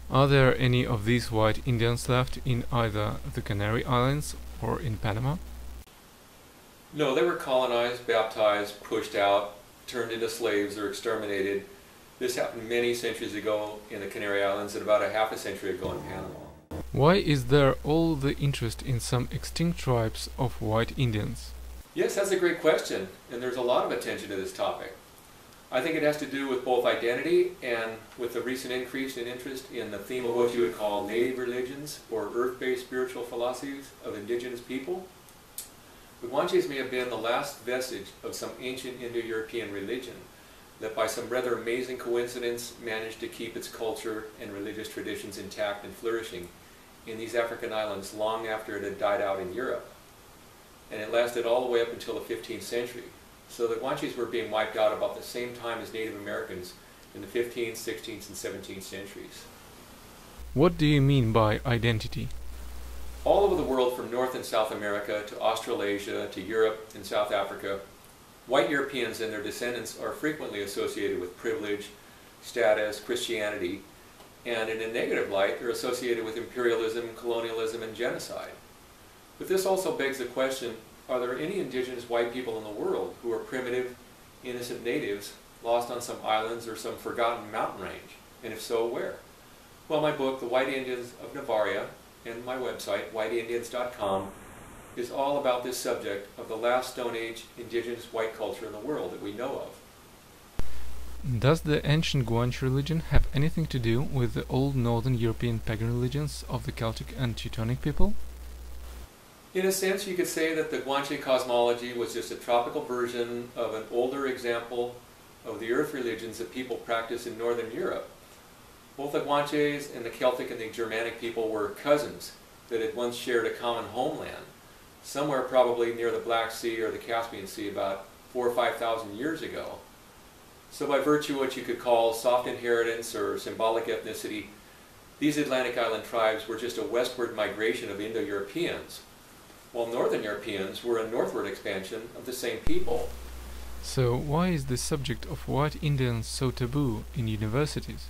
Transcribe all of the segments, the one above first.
Are there any of these white Indians left in either the Canary Islands or in Panama? No, they were colonized, baptized, pushed out, turned into slaves, or exterminated. This happened many centuries ago in the Canary Islands and about a half a century ago in Panama. Why is there all the interest in some extinct tribes of white Indians? Yes, that's a great question, and there's a lot of attention to this topic. I think it has to do with both identity and with the recent increase in interest in the theme of what you would call native religions or earth-based spiritual philosophies of indigenous people. The Guanches may have been the last vestige of some ancient Indo-European religion that by some rather amazing coincidence managed to keep its culture and religious traditions intact and flourishing in these African islands long after it had died out in Europe. And it lasted all the way up until the 15th century. So the Guanches were being wiped out about the same time as Native Americans in the 15th, 16th, and 17th centuries. What do you mean by identity? All over the world, from North and South America to Australasia to Europe and South Africa, white Europeans and their descendants are frequently associated with privilege, status, Christianity, and in a negative light, they're associated with imperialism, colonialism, and genocide. But this also begs the question, are there any indigenous white people in the world who are primitive, innocent natives lost on some islands or some forgotten mountain range? And if so, where? Well, my book, The White Indians of Nivaria, and my website, whiteindians.com, is all about this subject of the last Stone Age indigenous white culture in the world that we know of. Does the ancient Guanche religion have anything to do with the old northern European pagan religions of the Celtic and Teutonic people? In a sense, you could say that the Guanche cosmology was just a tropical version of an older example of the earth religions that people practice in northern Europe. Both the Guanches and the Celtic and the Germanic people were cousins that had once shared a common homeland, somewhere probably near the Black Sea or the Caspian Sea about 4,000 or 5,000 years ago. So by virtue of what you could call soft inheritance or symbolic ethnicity, these Atlantic island tribes were just a westward migration of Indo-Europeans, while Northern Europeans were a northward expansion of the same people. So why is the subject of white Indians so taboo in universities,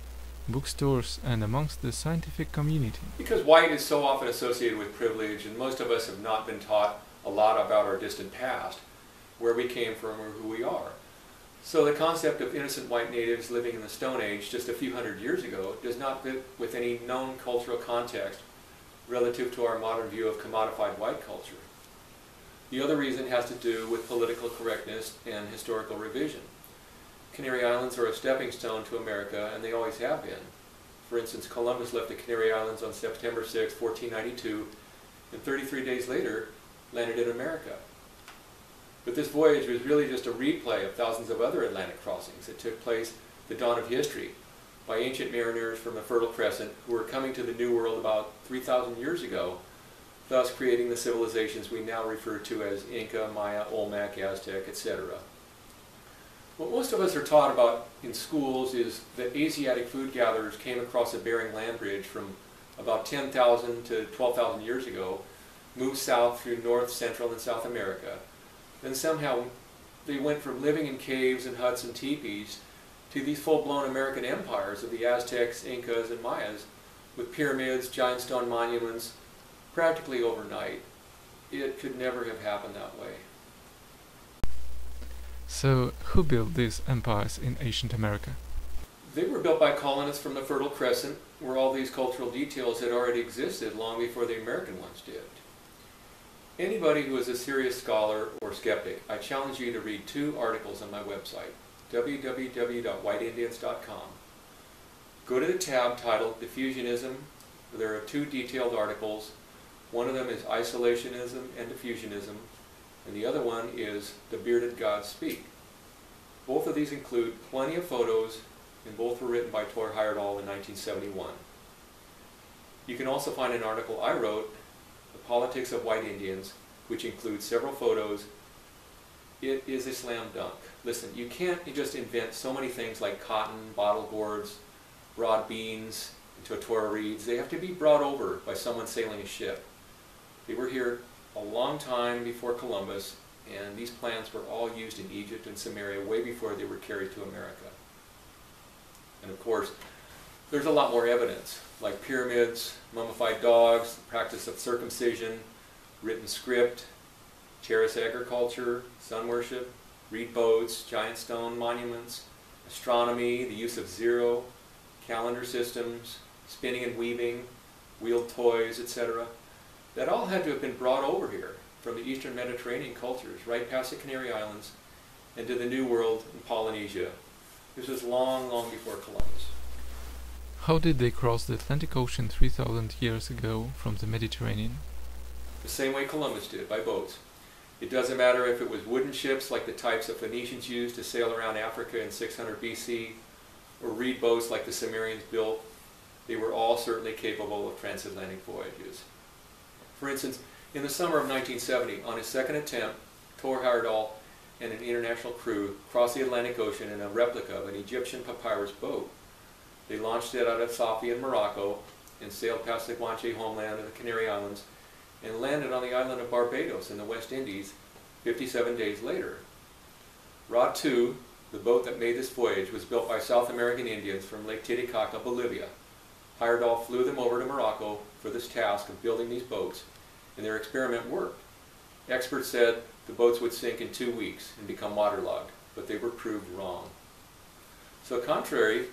bookstores, and amongst the scientific community? Because white is so often associated with privilege, and most of us have not been taught a lot about our distant past, where we came from or who we are. So the concept of innocent white natives living in the Stone Age just a few hundred years ago does not fit with any known cultural context relative to our modern view of commodified white culture. The other reason has to do with political correctness and historical revision. Canary Islands are a stepping stone to America, and they always have been. For instance, Columbus left the Canary Islands on September 6, 1492, and 33 days later landed in America. But this voyage was really just a replay of thousands of other Atlantic crossings that took place at the dawn of history by ancient mariners from the Fertile Crescent who were coming to the New World about 3,000 years ago, thus creating the civilizations we now refer to as Inca, Maya, Olmec, Aztec, etc. What most of us are taught about in schools is that Asiatic food gatherers came across the Bering Land Bridge from about 10,000 to 12,000 years ago, moved south through North, Central, and South America. Then somehow they went from living in caves and huts and teepees to these full-blown American empires of the Aztecs, Incas, and Mayas, with pyramids, giant stone monuments, practically overnight. It could never have happened that way. So, who built these empires in ancient America? They were built by colonists from the Fertile Crescent, where all these cultural details had already existed long before the American ones did. Anybody who is a serious scholar or skeptic, I challenge you to read two articles on my website, www.whiteindians.com. Go to the tab titled Diffusionism. There are two detailed articles. One of them is Isolationism and Diffusionism, and the other one is The Bearded Gods Speak. Both of these include plenty of photos, and both were written by Tor Heyerdahl in 1971. You can also find an article I wrote, The Politics of White Indians, which includes several photos. It is a slam dunk. Listen, you can't just invent so many things like cotton, bottle gourds, broad beans, and totora reeds. They have to be brought over by someone sailing a ship. They were here a long time before Columbus, and these plants were all used in Egypt and Samaria way before they were carried to America. And of course, There's a lot more evidence, like pyramids, mummified dogs, the practice of circumcision, written script, terrace agriculture, sun worship, reed boats, giant stone monuments, astronomy, the use of zero, calendar systems, spinning and weaving, wheeled toys, etc. That all had to have been brought over here from the eastern Mediterranean cultures, right past the Canary Islands, and to the New World in Polynesia. This was long, long before Columbus. How did they cross the Atlantic Ocean 3,000 years ago from the Mediterranean? The same way Columbus did, by boats. It doesn't matter if it was wooden ships like the types the Phoenicians used to sail around Africa in 600 BC, or reed boats like the Sumerians built. They were all certainly capable of transatlantic voyages. For instance, in the summer of 1970, on his second attempt, Thor Heyerdahl and an international crew crossed the Atlantic Ocean in a replica of an Egyptian papyrus boat. They launched it out of Safi in Morocco and sailed past the Guanche homeland of the Canary Islands and landed on the island of Barbados in the West Indies 57 days later. Rod 2, the boat that made this voyage, was built by South American Indians from Lake Titicaca, Bolivia. Heyerdahl flew them over to Morocco for this task of building these boats, and their experiment worked. Experts said the boats would sink in 2 weeks and become waterlogged, but they were proved wrong. So contrary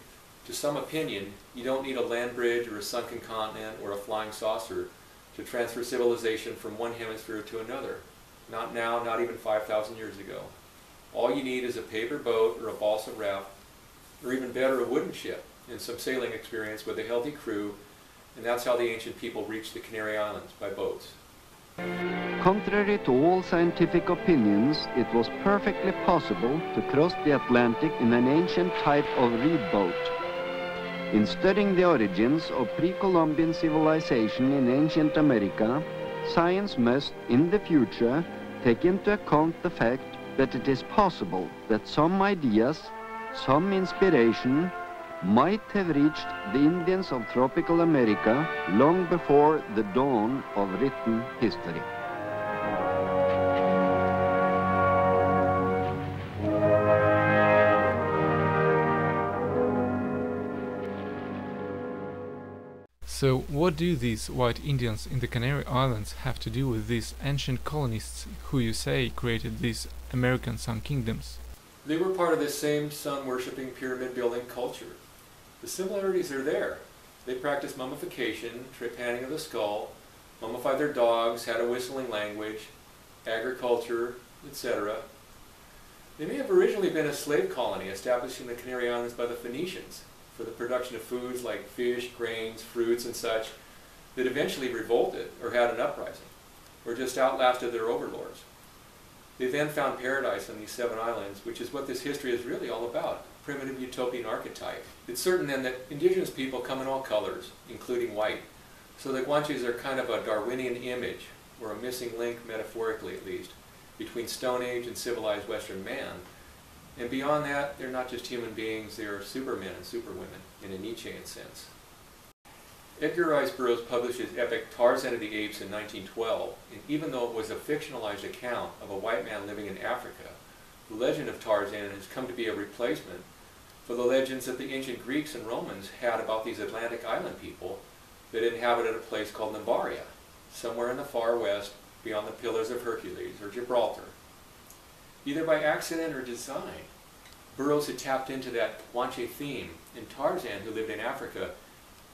to some opinion, you don't need a land bridge or a sunken continent or a flying saucer to transfer civilization from one hemisphere to another. Not now, not even 5,000 years ago. All you need is a paper boat or a balsa raft, or even better, a wooden ship, and some sailing experience with a healthy crew, and that's how the ancient people reached the Canary Islands, by boats. Contrary to all scientific opinions, it was perfectly possible to cross the Atlantic in an ancient type of reed boat. In studying the origins of pre-Columbian civilization in ancient America, science must, in the future, take into account the fact that it is possible that some ideas, some inspiration, might have reached the Indians of tropical America long before the dawn of written history. So, what do these white Indians in the Canary Islands have to do with these ancient colonists who you say created these American sun kingdoms? They were part of this same sun-worshipping, pyramid-building culture. The similarities are there. They practiced mummification, trepanning of the skull, mummified their dogs, had a whistling language, agriculture, etc. They may have originally been a slave colony established in the Canary Islands by the Phoenicians for the production of foods like fish, grains, fruits, and such, that eventually revolted or had an uprising, or just outlasted their overlords. They then found paradise on these 7 islands, which is what this history is really all about, a primitive utopian archetype. It's certain then that indigenous people come in all colors, including white, so the Guanches are kind of a Darwinian image, or a missing link, metaphorically at least, between Stone Age and civilized Western man. And beyond that, they're not just human beings, they are supermen and superwomen, in a Nietzschean sense. Edgar Rice Burroughs published his epic Tarzan of the Apes in 1912, and even though it was a fictionalized account of a white man living in Africa, the legend of Tarzan has come to be a replacement for the legends that the ancient Greeks and Romans had about these Atlantic island people that inhabited a place called Nivaria, somewhere in the far west beyond the Pillars of Hercules or Gibraltar. Either by accident or design, Burroughs had tapped into that Guanche theme, and Tarzan, who lived in Africa,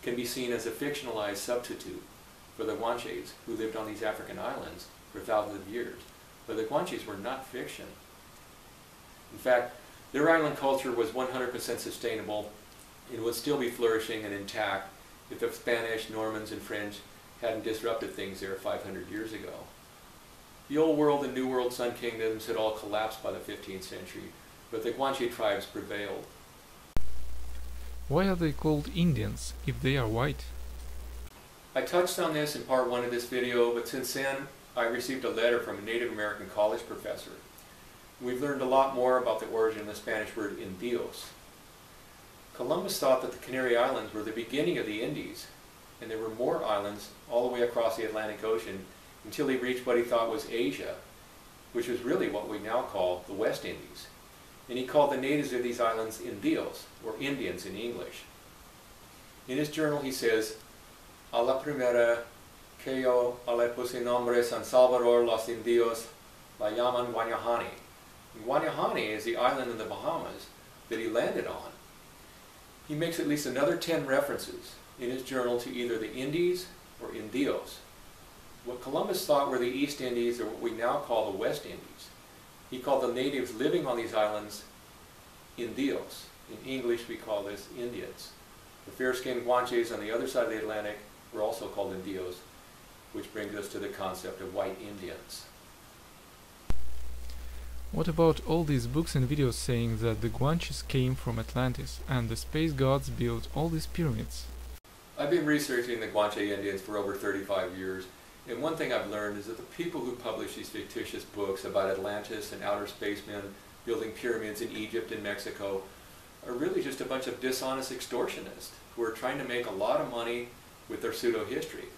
can be seen as a fictionalized substitute for the Guanches, who lived on these African islands for thousands of years. But the Guanches were not fiction. In fact, their island culture was 100% sustainable and would still be flourishing and intact if the Spanish, Normans, and French hadn't disrupted things there 500 years ago. The Old World and New World Sun Kingdoms had all collapsed by the 15th century, but the Guanche tribes prevailed. Why are they called Indians if they are white? I touched on this in part 1 of this video, but since then I received a letter from a Native American college professor. We've learned a lot more about the origin of the Spanish word Indios. Columbus thought that the Canary Islands were the beginning of the Indies, and there were more islands all the way across the Atlantic Ocean until he reached what he thought was Asia, which was really what we now call the West Indies. And he called the natives of these islands Indios, or Indians in English. In his journal he says, "A la primera que yo le puse nombre San Salvador, los Indios la llaman Guanahani." Guanahani is the island in the Bahamas that he landed on. He makes at least another 10 references in his journal to either the Indies or Indios. What Columbus thought were the East Indies, or what we now call the West Indies. He called the natives living on these islands Indios. In English we call this Indians. The fair-skinned Guanches on the other side of the Atlantic were also called Indios, which brings us to the concept of white Indians. What about all these books and videos saying that the Guanches came from Atlantis and the space gods built all these pyramids? I've been researching the Guanche Indians for over 35 years, and one thing I've learned is that the people who publish these fictitious books about Atlantis and outer spacemen building pyramids in Egypt and Mexico are really just a bunch of dishonest extortionists who are trying to make a lot of money with their pseudo-history.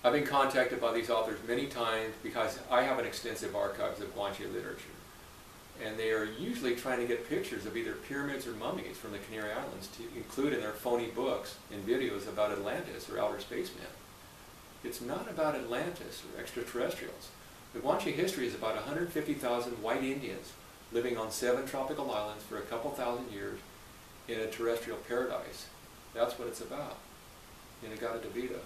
I've been contacted by these authors many times because I have an extensive archives of Guanche literature, and they are usually trying to get pictures of either pyramids or mummies from the Canary Islands to include in their phony books and videos about Atlantis or outer spacemen. It's not about Atlantis or extraterrestrials. The Guanche history is about 150,000 white Indians living on 7 tropical islands for a couple thousand years in a terrestrial paradise. That's what it's about. Inagata Devita.